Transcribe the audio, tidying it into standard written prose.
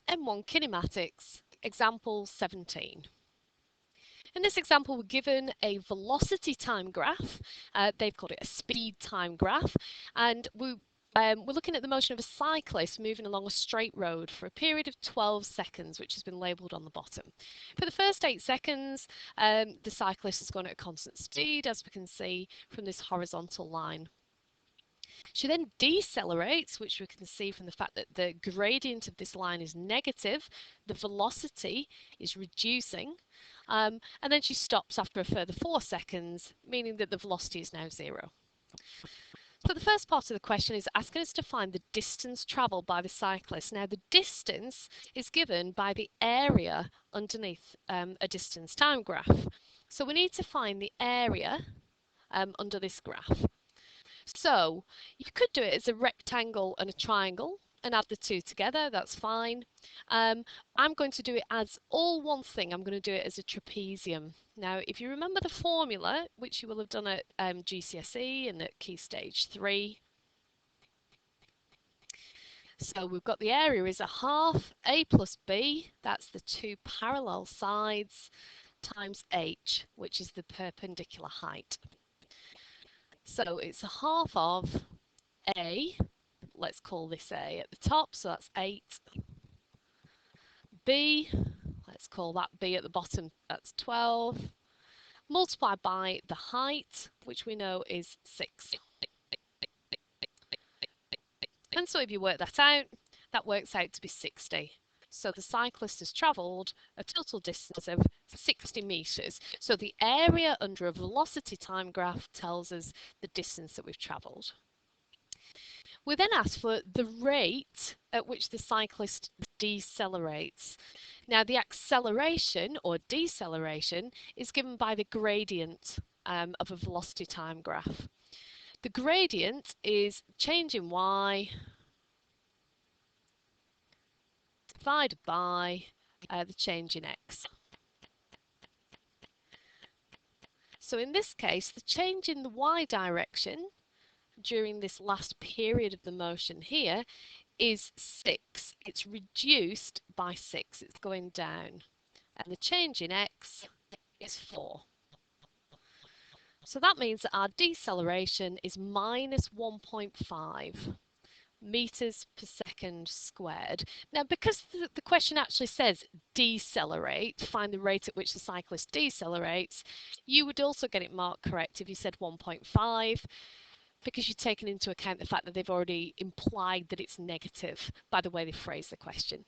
M1 Kinematics Example 17. In this example, we're given a velocity time graph. They've called it a speed time graph, and we're looking at the motion of a cyclist moving along a straight road for a period of 12 seconds, which has been labelled on the bottom. For the first 8 seconds, the cyclist is going at a constant speed, as we can see from this horizontal line. She then decelerates, which we can see from the fact that the gradient of this line is negative, the velocity is reducing, and then she stops after a further 4 seconds, meaning that the velocity is now 0. So the first part of the question is asking us to find the distance travelled by the cyclist. Now the distance is given by the area underneath a distance time graph. So we need to find the area under this graph. So you could do it as a rectangle and a triangle and add the two together, that's fine. I'm going to do it as all one thing. I'm going to do it as a trapezium. Now, if you remember the formula, which you will have done at GCSE and at Key Stage 3, so we've got the area is a half A plus B, that's the two parallel sides, times H, which is the perpendicular height. So it's a half of A, let's call this A at the top, so that's 8. B, let's call that B at the bottom, that's 12. Multiplied by the height, which we know is 6. And so if you work that out, that works out to be 60. So the cyclist has travelled a total distance of 60 metres. So the area under a velocity time graph tells us the distance that we've travelled. We then ask for the rate at which the cyclist decelerates. Now the acceleration or deceleration is given by the gradient of a velocity time graph. The gradient is change in y divided by the change in x. So in this case, the change in the y direction during this last period of the motion here is 6. It's reduced by 6. It's going down. And the change in x is 4. So that means that our deceleration is minus 1.5 meters per second squared. Now, because the question actually says decelerate, find the rate at which the cyclist decelerates, you would also get it marked correct if you said 1.5, because you've taken into account the fact that they've already implied that it's negative by the way they phrase the question.